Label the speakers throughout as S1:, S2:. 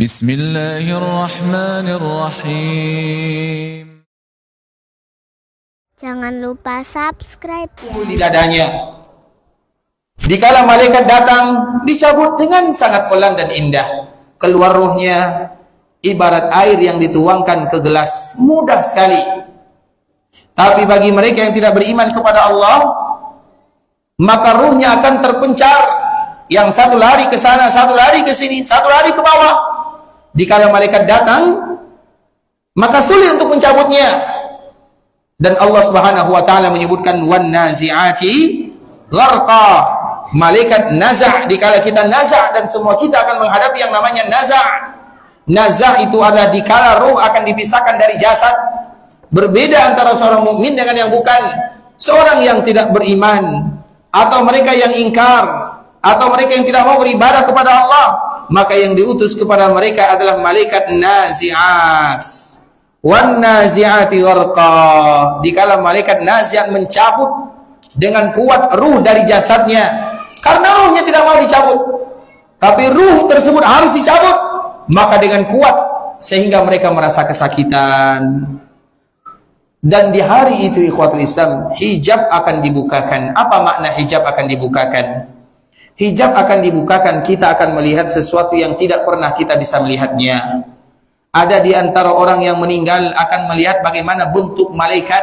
S1: Bismillahirrahmanirrahim.
S2: Jangan lupa subscribe ya.
S3: Di dadanya. Dikala malaikat datang, disambut dengan sangat pelan dan indah. Keluar ruhnya ibarat air yang dituangkan ke gelas, mudah sekali. Tapi bagi mereka yang tidak beriman kepada Allah, maka ruhnya akan terpencar. Yang satu lari ke sana, satu lari ke sini, satu lari ke bawah. Dikala malaikat datang, maka sulit untuk mencabutnya. Dan Allah Subhanahu wa taala menyebutkan wan nazi'ati gharqa. Malaikat naza', dikala kita naza' dan semua kita akan menghadapi yang namanya naza'. Naza' itu adalah dikala ruh akan dipisahkan dari jasad. Berbeda antara seorang mukmin dengan yang bukan. Seorang yang tidak beriman atau mereka yang ingkar atau mereka yang tidak mau beribadah kepada Allah, maka yang diutus kepada mereka adalah malaikat nazi'at. Wan nazi'ati gharqa. Dikala malaikat nazi'at mencabut dengan kuat ruh dari jasadnya, karena ruhnya tidak mau dicabut, tapi ruh tersebut harus dicabut, maka dengan kuat sehingga mereka merasa kesakitan. Dan di hari itu ikhwatul Islam, hijab akan dibukakan. Apa makna hijab akan dibukakan? Hijab akan dibukakan, kita akan melihat sesuatu yang tidak pernah kita bisa melihatnya. Ada di antara orang yang meninggal akan melihat bagaimana bentuk malaikat,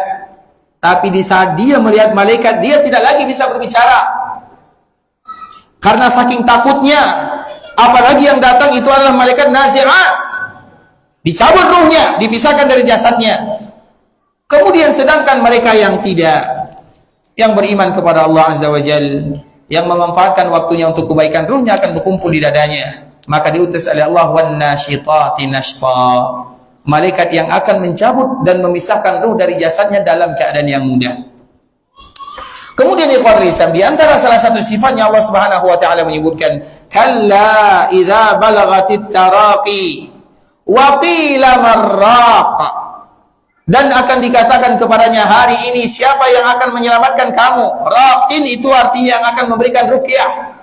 S3: tapi di saat dia melihat malaikat, dia tidak lagi bisa berbicara. Karena saking takutnya, apalagi yang datang itu adalah malaikat nazi'at. Dicabut ruhnya, dipisahkan dari jasadnya. Kemudian sedangkan mereka yang tidak, yang beriman kepada Allah Azza wa Jalla, yang memanfaatkan waktunya untuk kebaikan, ruhnya akan berkumpul di dadanya. Maka diutus oleh Allah wan nasyitati nashta, malaikat yang akan mencabut dan memisahkan ruh dari jasadnya dalam keadaan yang mudah. Kemudian ikhwatul Islam, di antara salah satu sifatnya Allah Subhanahu wa taala menyebutkan kalla idza balagatit taraqi wa qila marraq. Dan akan dikatakan kepadanya, hari ini siapa yang akan menyelamatkan kamu? Raqin itu artinya yang akan memberikan ruqyah.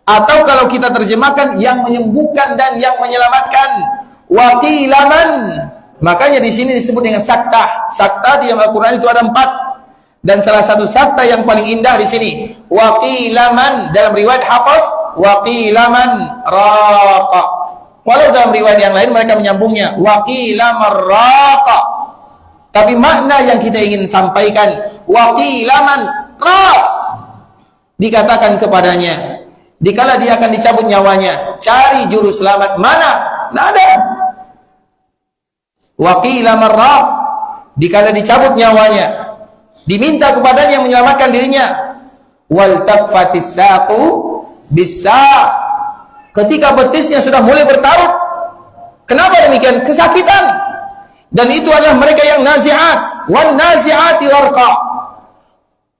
S3: Atau kalau kita terjemahkan, yang menyembuhkan dan yang menyelamatkan. Wa qila man. Makanya di sini disebut dengan sakta. Sakta di dalam Al-Qur'an itu ada 4. Dan salah satu sakta yang paling indah di sini, wa qila man, dalam riwayat Hafs, wa qila man raqa. Walau dalam riwayat yang lain mereka menyambungnya wa qila marraqa. Tapi makna yang kita ingin sampaikan, waqilaman ra, dikatakan kepadanya, dikala dia akan dicabut nyawanya, cari juru selamat mana? Tidak ada. Waqilaman ra, dikala dicabut nyawanya, diminta kepadanya yang menyelamatkan dirinya. Wal taffatis saqu bisa, ketika betisnya sudah mulai bertaut. Kenapa demikian? Kesakitan. Dan itu adalah mereka yang nazi'at, wan nazi'ati gharqa,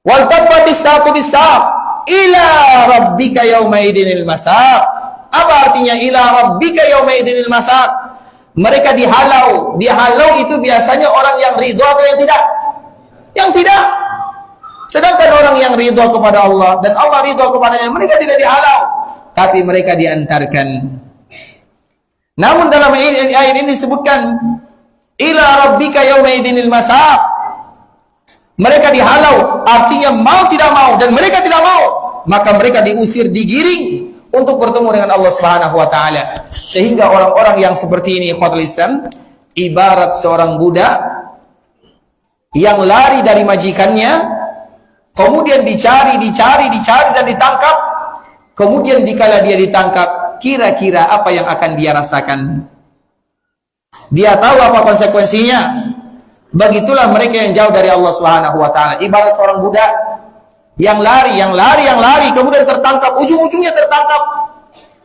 S3: wal tafatis saqu bisaq, ila rabbika yauma idinil masaq. Apa artinya ila rabbika yauma idinil masaq? Mereka dihalau. Dihalau itu biasanya orang yang ridha atau yang tidak? Yang tidak. Sedangkan orang yang ridha kepada Allah dan Allah ridha kepadanya, mereka tidak dihalau, tapi mereka diantarkan. Namun dalam ayat ini disebutkan ila rabbika yauma idinil masaq. Mereka dihalau, artinya mau tidak mau, dan mereka tidak mau, maka mereka diusir, digiring untuk bertemu dengan Allah Subhanahu wa taala. Sehingga orang-orang yang seperti ini ikhwatul Islam ibarat seorang budak yang lari dari majikannya, kemudian dicari dan ditangkap. Kemudian dikala dia ditangkap, kira-kira apa yang akan dia rasakan? Dia tahu apa konsekuensinya. Begitulah mereka yang jauh dari Allah Subhanahu wa taala. Ibarat seorang budak yang lari, kemudian tertangkap, ujung-ujungnya tertangkap.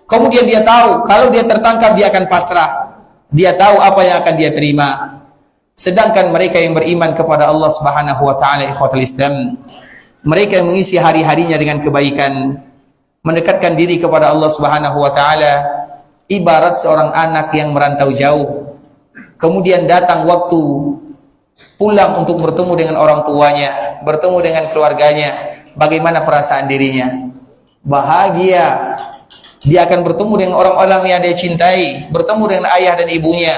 S3: Kemudian dia tahu kalau dia tertangkap dia akan pasrah. Dia tahu apa yang akan dia terima. Sedangkan mereka yang beriman kepada Allah Subhanahu wa taala, ikhwatul Islam, mereka yang mengisi hari-harinya dengan kebaikan, mendekatkan diri kepada Allah Subhanahu wa taala, ibarat seorang anak yang merantau jauh. Kemudian datang waktu pulang untuk bertemu dengan orang tuanya, bertemu dengan keluarganya. Bagaimana perasaan dirinya? Bahagia. Dia akan bertemu dengan orang-orang yang dia cintai, bertemu dengan ayah dan ibunya,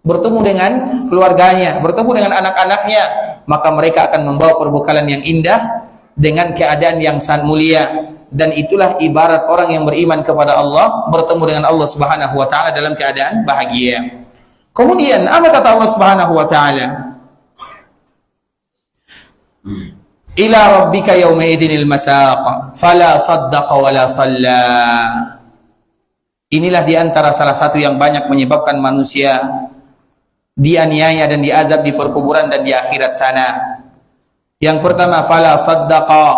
S3: bertemu dengan keluarganya, bertemu dengan anak-anaknya. Maka mereka akan membawa perbekalan yang indah dengan keadaan yang sangat mulia. Dan itulah ibarat orang yang beriman kepada Allah bertemu dengan Allah Subhanahu wa taala dalam keadaan bahagia. Kemudian apa kata Allah Subhanahu wa taala? Ila rabbika yawma idinil masaq fala saddaqa wala shalla. Inilah diantara salah satu yang banyak menyebabkan manusia dianiaya dan diazab di perkuburan dan di akhirat sana. Yang pertama, fala saddaqa,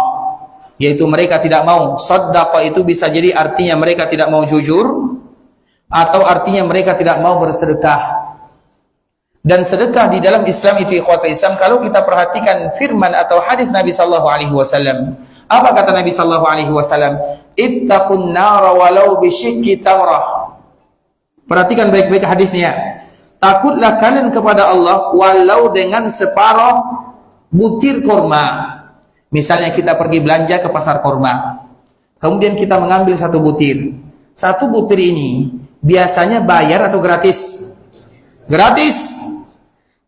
S3: yaitu mereka tidak mau. Saddaqa itu bisa jadi artinya mereka tidak mau jujur, atau artinya mereka tidak mau bersedekah. Dan sedekah di dalam Islam itu ikhwatul Islam, kalau kita perhatikan firman atau hadis Nabi sallallahu alaihi wasallam, apa kata Nabi sallallahu alaihi wasallam? Ittaqun nara walau bisyikki tamrah. Perhatikan baik-baik hadisnya. Takutlah kalian kepada Allah walau dengan separuh butir korma. Misalnya kita pergi belanja ke pasar korma, kemudian kita mengambil satu butir. Satu butir ini biasanya bayar atau gratis? Gratis.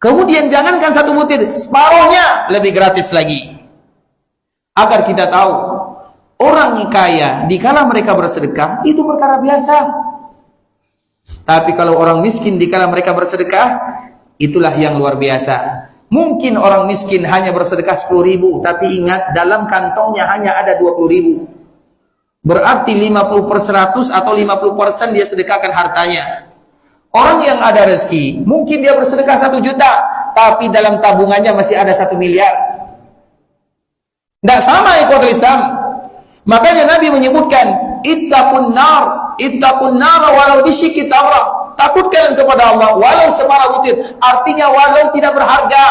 S3: Kemudian jangankan satu butir, separuhnya lebih gratis lagi. Agar kita tahu, orang kaya dikala mereka bersedekah itu perkara biasa. Tapi kalau orang miskin dikala mereka bersedekah, itulah yang luar biasa. Mungkin orang miskin hanya bersedekah 10.000, tapi ingat dalam kantongnya hanya ada 20.000. Berarti 50/100 atau 50% dia sedekahkan hartanya. Orang yang ada rezeki, mungkin dia bersedekah 1 juta, tapi dalam tabungannya masih ada 1 miliar. Tidak sama ikhwatul Islam. Makanya Nabi menyebutkan, ittaqun nar walau bisyikki tamrah. Takut kalian kepada Allah walau separuh butir. Artinya walau tidak berharga.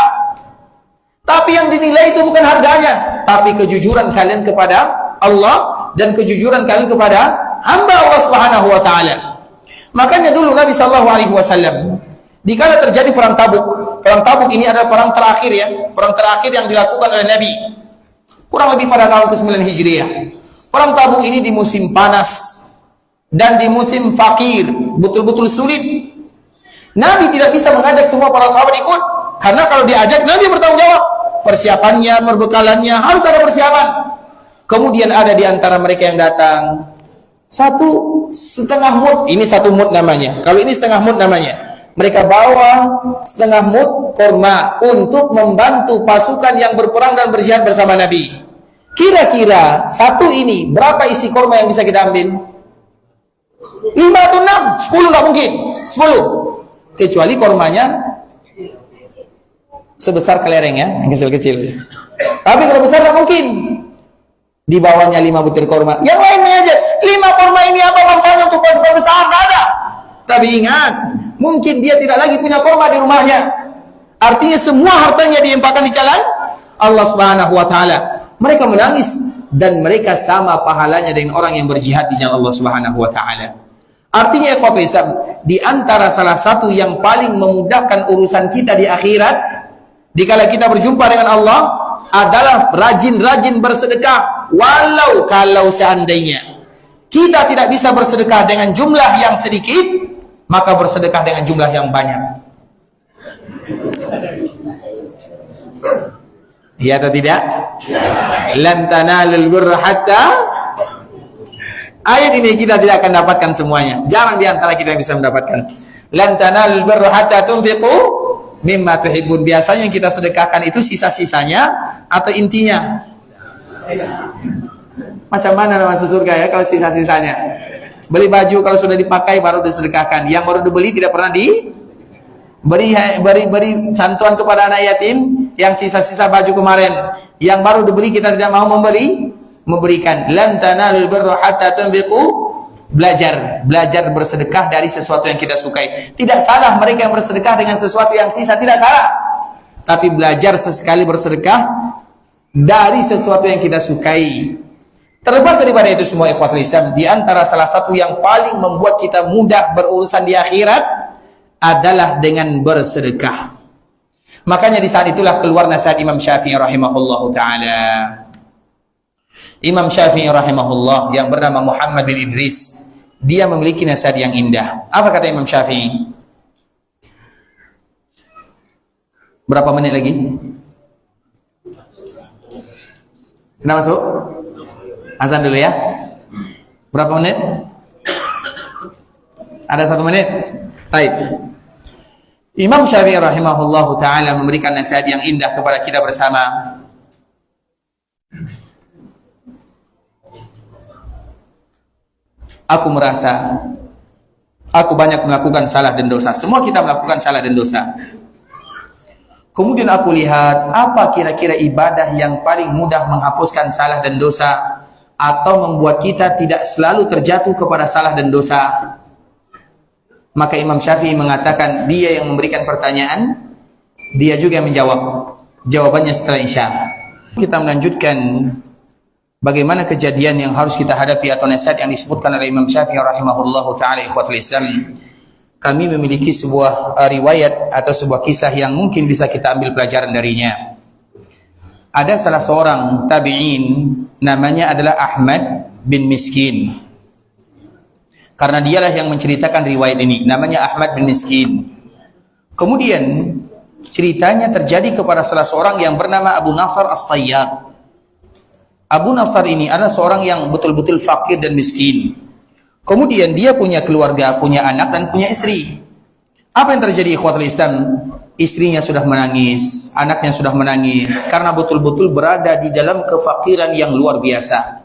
S3: Tapi yang dinilai itu bukan harganya, tapi kejujuran kalian kepada Allah dan kejujuran kalian kepada hamba Allah Subhanahu wa taala. Makanya dulu Nabi sallallahu alaihi wasallam dikala terjadi perang Tabuk. Perang Tabuk ini adalah perang terakhir ya, perang terakhir yang dilakukan oleh Nabi. Kurang lebih pada tahun ke-9 Hijriah. Perang Tabuk ini di musim panas dan di musim fakir, betul-betul sulit. Nabi tidak bisa mengajak semua para sahabat ikut, karena kalau diajak Nabi bertanggung jawab. Persiapannya, perbekalannya harus ada persiapan. Kemudian ada di antara mereka yang datang 1,5 mud, ini 1 mud namanya. Kalau ini setengah mud namanya. Mereka bawa setengah mud korma untuk membantu pasukan yang berperang dan berjihad bersama Nabi. Kira-kira satu ini berapa isi korma yang bisa kita ambil? 5 atau 6? 10 nggak mungkin. 10. Kecuali kormanya sebesar kelereng ya, yang kecil-kecil. Tapi kalau besar nggak mungkin. Di bawahnya 5 butir korma. Yang lain mengajar, 5 korma ini apa manfaatnya untuk pasukan besar? Nggak ada. Tapi ingat, mungkin dia tidak lagi punya korma di rumahnya. Artinya semua hartanya diinfakkan di jalan Allah Subhanahu wa taala. Mereka menangis dan mereka sama pahalanya dengan orang yang berjihad di jalan Allah Subhanahu wa taala. Artinya ikhwatul Islam, di antara salah satu yang paling memudahkan urusan kita di akhirat dikala kita berjumpa dengan Allah adalah rajin-rajin bersedekah. Walau kalau seandainya kita tidak bisa bersedekah dengan jumlah yang sedikit, maka bersedekah dengan jumlah yang banyak. Ya atau tidak? Lan tanalul birra hatta. Ayat ini kita tidak akan dapatkan semuanya. Jarang di antara kita yang bisa mendapatkan. Lan tanalul birra hatta tunfiqu mimma tuhibbun. Biasanya yang kita sedekahkan itu sisa-sisanya atau intinya. Macam mana masuk surga ya kalau sisa-sisanya? Beli baju kalau sudah dipakai baru disedekahkan. Yang baru dibeli tidak pernah beri santuan kepada anak yatim yang sisa-sisa baju kemarin. Yang baru dibeli kita tidak mau memberikan. Lan tanalul birra hatta tunfiqu. Belajar bersedekah dari sesuatu yang kita sukai. Tidak salah mereka yang bersedekah dengan sesuatu yang sisa, tidak salah. Tapi belajar sesekali bersedekah dari sesuatu yang kita sukai. Terlepas daripada itu semua ikhwatul Islam, di antara salah satu yang paling membuat kita mudah berurusan di akhirat adalah dengan bersedekah. Makanya di saat itulah keluar nasihat Imam Syafi'i rahimahullahu taala. Imam Syafi'i rahimahullah yang bernama Muhammad bin Idris dia memiliki nasihat yang indah. Apa kata Imam Syafi'i? Berapa menit lagi? Kita masuk? Azan dulu ya. Berapa menit? Ada 1 menit? Baik. Imam Syafi'i rahimahullahu ta'ala memberikan nasihat yang indah kepada kita bersama. Aku merasa aku banyak melakukan salah dan dosa. Semua kita melakukan salah dan dosa. Kemudian aku lihat apa kira-kira ibadah yang paling mudah menghapuskan salah dan dosa atau membuat kita tidak selalu terjatuh kepada salah dan dosa. Maka Imam Syafi'i mengatakan dia yang memberikan pertanyaan, dia juga yang menjawab. Jawabannya setelah Isya. Kita melanjutkan bagaimana kejadian yang harus kita hadapi atau nasihat yang disebutkan oleh Imam Syafi'i rahimahullahu ta'ala ikhwatul Islam. Kami memiliki sebuah riwayat atau sebuah kisah yang mungkin bisa kita ambil pelajaran darinya. Ada salah seorang tabi'in, namanya adalah Ahmad bin Miskin. Karena dialah yang menceritakan riwayat ini, namanya Ahmad bin Miskin. Kemudian ceritanya terjadi kepada salah seorang yang bernama Abu Nasr As-Sayyad. Abu Nasr ini adalah seorang yang betul-betul fakir dan miskin. Kemudian dia punya keluarga, punya anak dan punya istri. Apa yang terjadi ikhwatul Islam? Istrinya sudah menangis, anaknya sudah menangis karena betul-betul berada di dalam kefakiran yang luar biasa.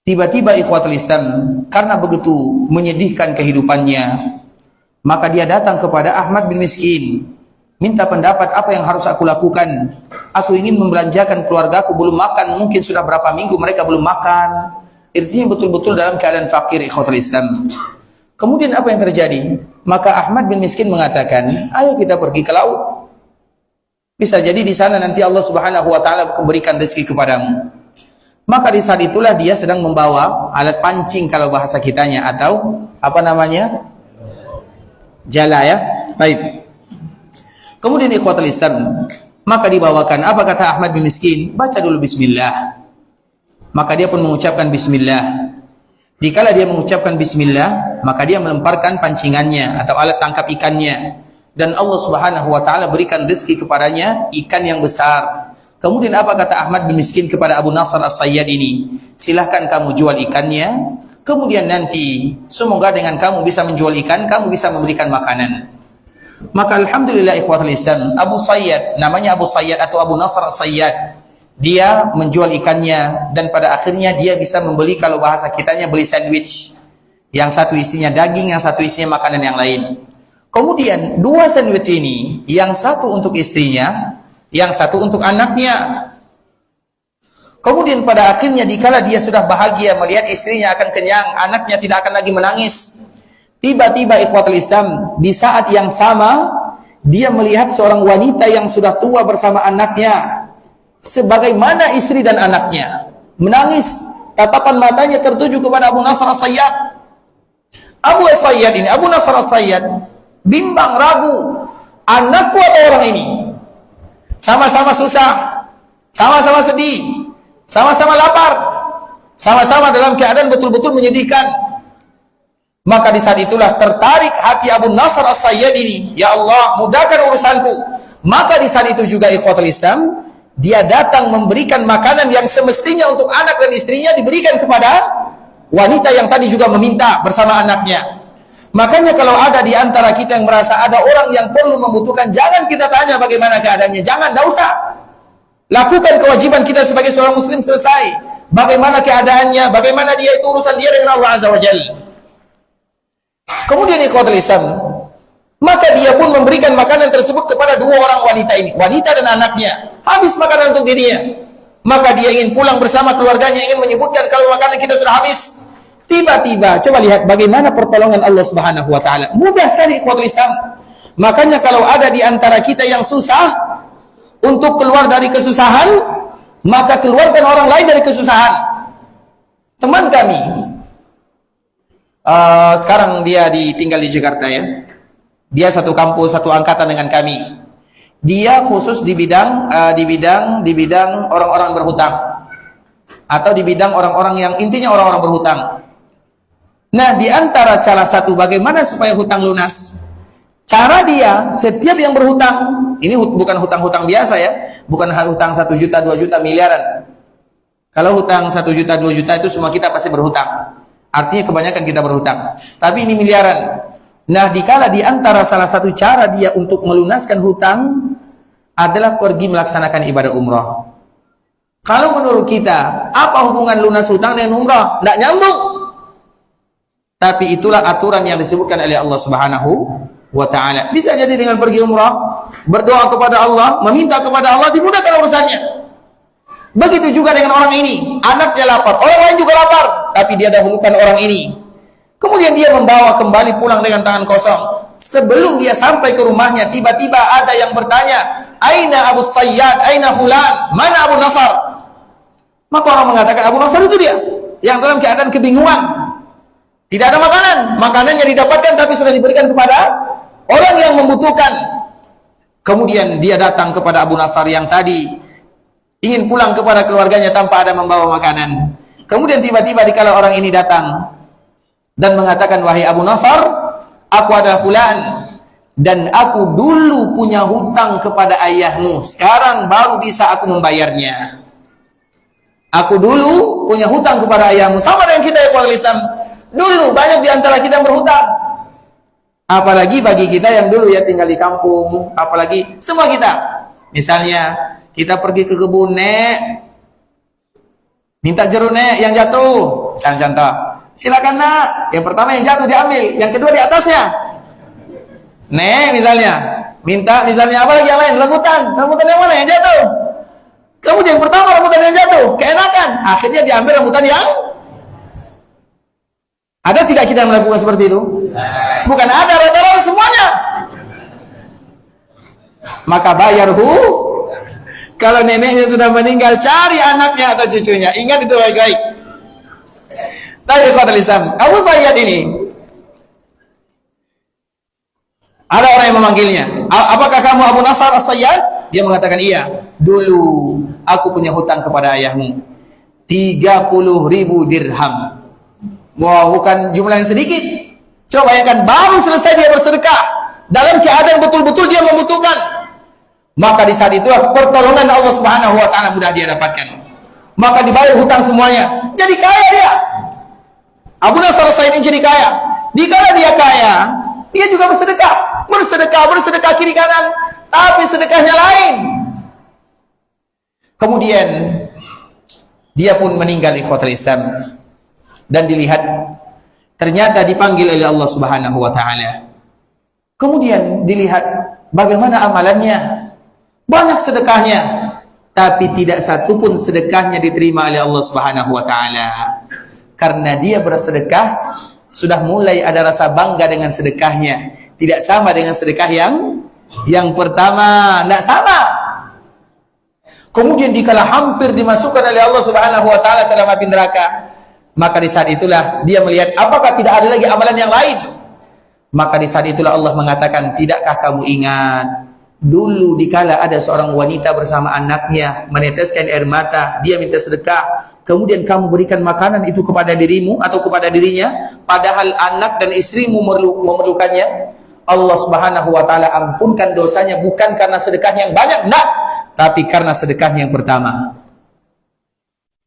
S3: Tiba-tiba ikhwatul Islam, karena begitu menyedihkan kehidupannya, maka dia datang kepada Ahmad bin Miskin, minta pendapat apa yang harus aku lakukan. Aku ingin membelanjakan keluarga aku, belum makan, mungkin sudah berapa minggu mereka belum makan. Artinya betul-betul dalam keadaan fakir ikhwatul Islam. Kemudian apa yang terjadi? Maka Ahmad bin Miskin mengatakan, ayo kita pergi ke laut. Bisa jadi di sana nanti Allah Subhanahu wa taala memberikan rezeki kepadamu. Maka di saat itulah dia sedang membawa alat pancing kalau bahasa kitanya, atau apa namanya? Jala ya. Baik. Kemudian ikhwatul Islam, maka dibawakan, apa kata Ahmad bin Miskin? Baca dulu bismillah. Maka dia pun mengucapkan bismillah. Dikala dia mengucapkan bismillah, maka dia melemparkan pancingannya atau alat tangkap ikannya, dan Allah Subhanahu wa taala berikan rezeki kepadanya ikan yang besar. Kemudian apa kata Ahmad bin Miskin kepada Abu Nasr As-Sayyad ini? Silahkan kamu jual ikannya, kemudian nanti semoga dengan kamu bisa menjual ikan, kamu bisa memberikan makanan. Maka alhamdulillah ikhwatul Islam, Abu Sayyad, namanya Abu Sayyad atau Abu Nasr As-Sayyad, dia menjual ikannya dan pada akhirnya dia bisa membeli, kalau bahasa kitanya beli sandwich. Yang satu isinya daging, yang satu isinya makanan yang lain. Kemudian dua sandwich ini, yang satu untuk istrinya, yang satu untuk anaknya. Kemudian pada akhirnya dikala dia sudah bahagia melihat istrinya akan kenyang, anaknya tidak akan lagi menangis, tiba-tiba ikhwatul Islam, di saat yang sama dia melihat seorang wanita yang sudah tua bersama anaknya, sebagaimana istri dan anaknya menangis, tatapan matanya tertuju kepada Abu Nasr As-Sayyad. Abu As-Sayyad ini, Abu Nasr As-Sayyad bimbang, ragu, anakku atau orang ini? Sama-sama susah, sama-sama sedih, sama-sama lapar, sama-sama dalam keadaan betul-betul menyedihkan. Maka di saat itulah tertarik hati Abu Nasr As-Sayyad ini, ya Allah mudahkan urusanku. Maka di saat itu juga ikhwatul Islam, dia datang memberikan makanan yang semestinya untuk anak dan istrinya diberikan kepada wanita yang tadi juga meminta bersama anaknya. Makanya kalau ada di antara kita yang merasa ada orang yang perlu membutuhkan, jangan kita tanya bagaimana keadaannya, jangan, tidak usah. Lakukan kewajiban kita sebagai seorang muslim, selesai. Bagaimana keadaannya, bagaimana dia, itu urusan dia dengan Allah Azza wa Jalla. Kemudian ikhwatul Islam, maka dia pun memberikan makanan tersebut kepada dua orang wanita ini, wanita dan anaknya. Habis makanan untuk dirinya, maka dia ingin pulang bersama keluarganya, ingin menyebutkan kalau makanan kita sudah habis. Tiba-tiba, coba lihat bagaimana pertolongan Allah Subhanahu wa taala. Mudah sekali ikhwatul Islam. Makanya kalau ada di antara kita yang susah untuk keluar dari kesusahan, maka keluarkan orang lain dari kesusahan. Teman kami sekarang dia tinggal di Jakarta ya. Dia satu kampus, satu angkatan dengan kami. Dia khusus di bidang orang-orang berhutang, atau di bidang orang-orang yang intinya orang-orang berhutang. Nah, di antara salah satu bagaimana supaya hutang lunas, cara dia, setiap yang berhutang, ini bukan hutang-hutang biasa ya, bukan hutang 1 juta, 2 juta, miliaran. Kalau hutang 1 juta, 2 juta itu semua kita pasti berhutang. Artinya kebanyakan kita berhutang. Tapi ini miliaran. Nah, dikala di antara salah satu cara dia untuk melunaskan hutang adalah pergi melaksanakan ibadah umrah. Kalau menurut kita, apa hubungan lunas hutang dengan umrah? Tidak nyambung. Tapi itulah aturan yang disebutkan oleh Allah Subhanahu wa ta'ala. Bisa jadi dengan pergi umrah, berdoa kepada Allah, meminta kepada Allah, dimudahkan urusannya. Begitu juga dengan orang ini, anaknya lapar, orang lain juga lapar, tapi dia dahulukan orang ini. Kemudian dia membawa kembali pulang dengan tangan kosong. Sebelum dia sampai ke rumahnya, tiba-tiba ada yang bertanya, Aina Abu Sayyad, Aina Fulan, mana Abu Nasar? Maka orang mengatakan, Abu Nasar itu dia, yang dalam keadaan kebingungan. Tidak ada makanan, makanannya didapatkan tapi sudah diberikan kepada orang yang membutuhkan. Kemudian dia datang kepada Abu Nasar yang tadi ingin pulang kepada keluarganya tanpa ada membawa makanan. Kemudian tiba-tiba dikala orang ini datang dan mengatakan, wahai Abu Nasar, aku adalah fulan dan aku dulu punya hutang kepada ayahmu, sekarang baru bisa aku membayarnya. Aku dulu punya hutang kepada ayahmu. Sama dengan kita ya keluarga Islam. Dulu banyak di antara kita yang berhutang. Apalagi bagi kita yang dulu ya tinggal di kampung, apalagi semua kita. Misalnya kita pergi ke kebun, Nek, minta jeruk, Nek, yang jatuh. Misalnya contoh, silakan Nak, yang pertama yang jatuh diambil, yang kedua di atasnya. Nek, misalnya minta, misalnya apa lagi yang lain, rambutan yang mana yang jatuh. Kemudian yang pertama rambutan yang jatuh, keenakan, akhirnya diambil rambutan yang. Ada tidak kita melakukan seperti itu? Bukan ada, rata-rata semuanya. Maka bayarhu. Kalau neneknya sudah meninggal, cari anaknya atau cucunya. Ingat itu baik-baik. Tapi ikhwatul Islam, Abu Sayyad ini, ada orang yang memanggilnya. Apakah kamu Abu Nasar As-Sayyad? Dia mengatakan iya. Dulu aku punya hutang kepada ayahmu 30.000 dirham. Wah, bukan jumlah yang sedikit. Coba bayangkan, baru selesai dia bersedekah, dalam keadaan betul-betul dia membutuhkan. Maka di saat itulah pertolongan Allah Subhanahu wa ta'ala mudah dia dapatkan. Maka dibayar hutang semuanya. Jadi kaya dia. Abu Nasr As-Sayyid ini jadi kaya. Dikala dia kaya, dia juga bersedekah. Bersedekah kiri kanan, tapi sedekahnya lain. Kemudian dia pun meninggal ikhwatul Islam. Dan dilihat ternyata dipanggil oleh Allah Subhanahu wa ta'ala. Kemudian dilihat bagaimana amalannya, banyak sedekahnya, tapi tidak satu pun sedekahnya diterima oleh Allah Subhanahu wa ta'ala. Karena dia bersedekah sudah mulai ada rasa bangga dengan sedekahnya, tidak sama dengan sedekah yang pertama, tidak sama. Kemudian dikala hampir dimasukkan oleh Allah Subhanahu wa ta'ala ke dalam api neraka, maka di saat itulah dia melihat apakah tidak ada lagi amalan yang lain. Maka di saat itulah Allah mengatakan, tidakkah kamu ingat dulu dikala ada seorang wanita bersama anaknya meneteskan air mata, dia minta sedekah, kemudian kamu berikan makanan itu kepada dirimu atau kepada dirinya, padahal anak dan istrimu memerlukannya. Allah Subhanahu wa ta'ala ampunkan dosanya bukan karena sedekahnya yang banyak, enggak, tapi karena sedekahnya yang pertama.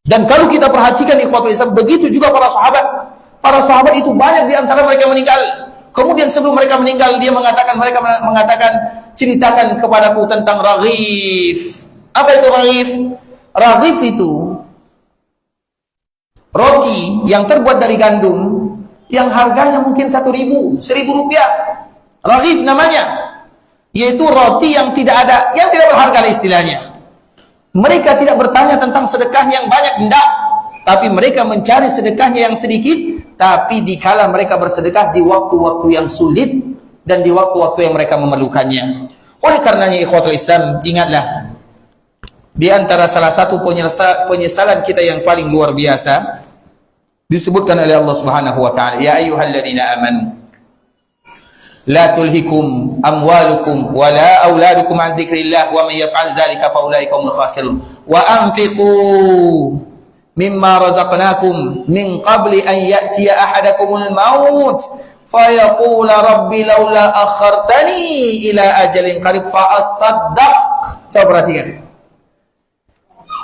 S3: Dan kalau kita perhatikan ikhwatul Islam, begitu juga para sahabat. Para sahabat itu banyak di antara mereka meninggal. Kemudian sebelum mereka meninggal, mereka mengatakan, ceritakan kepadaku tentang raghif. Apa itu raghif? Raghif itu roti yang terbuat dari gandum, yang harganya mungkin 1.000 rupiah. Raghif namanya. Yaitu roti yang tidak berharga istilahnya. Mereka tidak bertanya tentang sedekahnya yang banyak, enggak. Tapi mereka mencari sedekahnya yang sedikit. Tapi dikala mereka bersedekah di waktu-waktu yang sulit dan di waktu-waktu yang mereka memerlukannya. Oleh karenanya ikhwatul Islam, ingatlah, di antara salah satu penyesalan kita yang paling luar biasa disebutkan oleh Allah Subhanahu wa ta'ala, ya ayyuhalladzina amanu la tulhikum amwalukum wala auladukum an dzikrillah wa may yaf'al dzalika fa ulaika humul khasirun wa anfiqu mimma razaqnakum min qabli an ya'tiya ahadakumul maut fayaqula rabbi laula akhartani ila ajalin qarib fa asaddaq. Coba perhatikan.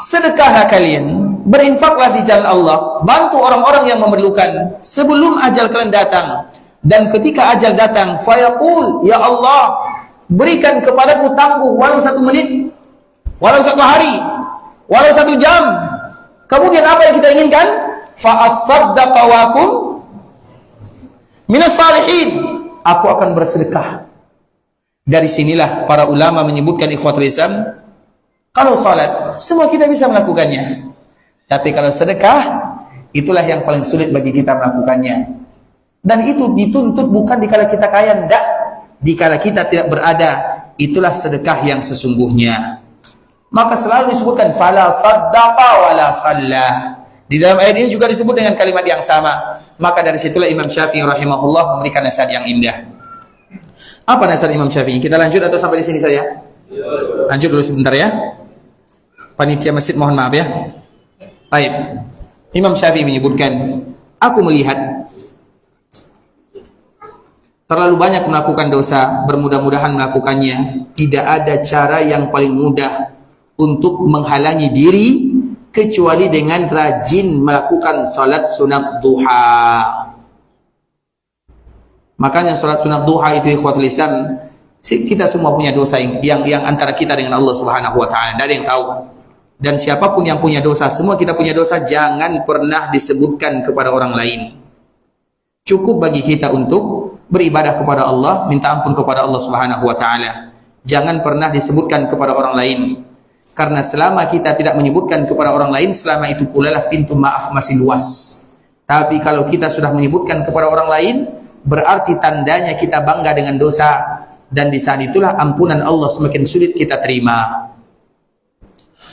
S3: Sedekahlah kalian, berinfaklah di jalan Allah, bantu orang-orang yang memerlukan sebelum ajal kalian datang. Dan ketika ajal datang, fayaqul, ya Allah, berikan kepadaku tangguh walau 1 menit, walau 1 hari, walau 1 jam. Kemudian apa yang kita inginkan? Fa asaddaqa wa akum minas salihin. Aku akan bersedekah. Dari sinilah para ulama menyebutkan ikhwatul Islam, kalau salat semua kita bisa melakukannya. Tapi kalau sedekah, itulah yang paling sulit bagi kita melakukannya. Dan itu dituntut bukan dikala kita kaya, enggak. Dikala kita tidak berada, itulah sedekah yang sesungguhnya. Maka selalu disebutkan fala saddaqa wala salla. Di dalam ayat ini juga disebut dengan kalimat yang sama. Maka dari situlah Imam Syafi'i rahimahullah memberikan nasihat yang indah. Apa nasihat Imam Syafi'i? Kita lanjut atau sampai di sini saja? Lanjut dulu sebentar ya. Panitia masjid mohon maaf ya. Baik. Imam Syafi'i menyebutkan, aku melihat terlalu banyak melakukan dosa, bermudah-mudahan melakukannya. Tidak ada cara yang paling mudah untuk menghalangi diri kecuali dengan rajin melakukan salat sunat duha. Makanya salat sunat duha itu ikhwatul Islam, kita semua punya dosa yang antara kita dengan Allah Subhanahu wa taala, tidak ada yang tahu. Dan siapapun yang punya dosa, semua kita punya dosa, jangan pernah disebutkan kepada orang lain. Cukup bagi kita untuk beribadah kepada Allah, minta ampun kepada Allah Subhanahu wa taala. Jangan pernah disebutkan kepada orang lain. Karena selama kita tidak menyebutkan kepada orang lain, selama itu pula lah pintu maaf masih luas. Tapi kalau kita sudah menyebutkan kepada orang lain, berarti tandanya kita bangga dengan dosa. Dan di saat itulah ampunan Allah semakin sulit kita terima.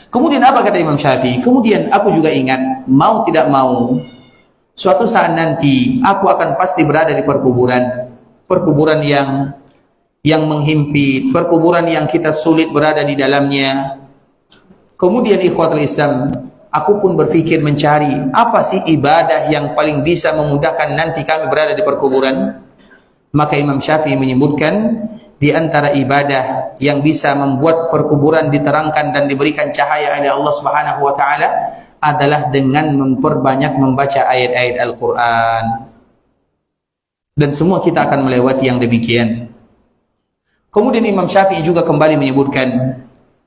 S3: Kemudian apa kata Imam Syafi'i? Kemudian aku juga ingat, mau tidak mau, suatu saat nanti aku akan pasti berada di perkuburan. Perkuburan yang menghimpit, perkuburan yang kita sulit berada di dalamnya. Kemudian ikhwatul Islam, aku pun berpikir mencari apa sih ibadah yang paling bisa memudahkan nanti kami berada di perkuburan. Maka Imam Syafi'i menyebutkan, di antara ibadah yang bisa membuat perkuburan diterangkan dan diberikan cahaya oleh Allah Subhanahu wa taala adalah dengan memperbanyak membaca ayat-ayat Al-Quran. Dan semua kita akan melewati yang demikian. Kemudian Imam Syafi'i juga kembali menyebutkan,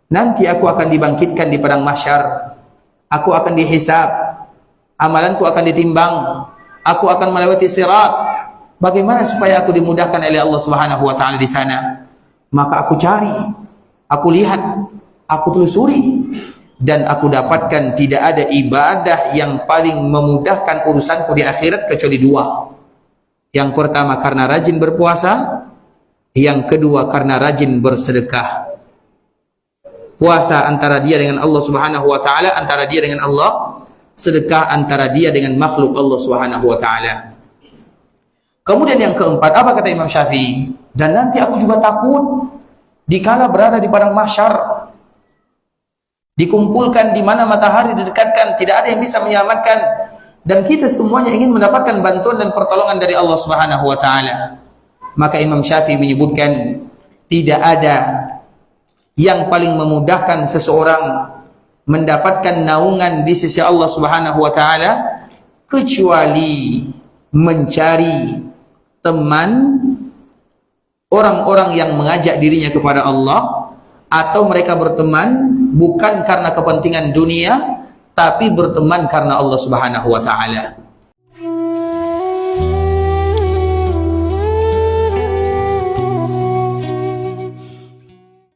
S3: nanti aku akan dibangkitkan di padang mahsyar, aku akan dihisab, amalanku akan ditimbang, aku akan melewati sirat. Bagaimana supaya aku dimudahkan oleh Allah Subhanahu wa taala di sana? Maka aku cari, aku lihat, aku telusuri, dan aku dapatkan tidak ada ibadah yang paling memudahkan urusanku di akhirat kecuali 2. Yang pertama karena rajin berpuasa, yang kedua karena rajin bersedekah. Puasa antara dia dengan Allah Subhanahu wa taala, antara dia dengan Allah, sedekah antara dia dengan makhluk Allah Subhanahu wa taala. Kemudian yang keempat, apa kata Imam Syafi'i? Dan nanti aku juga takut dikala berada di padang mahsyar, dikumpulkan di mana matahari didekatkan, tidak ada yang bisa menyelamatkan, dan kita semuanya ingin mendapatkan bantuan dan pertolongan dari Allah Subhanahu wa taala. Maka Imam Syafi'i menyebutkan, tidak ada yang paling memudahkan seseorang mendapatkan naungan di sisi Allah Subhanahu wa taala kecuali mencari teman orang-orang yang mengajak dirinya kepada Allah, atau mereka berteman bukan karena kepentingan dunia tapi berteman karena Allah Subhanahu wa taala.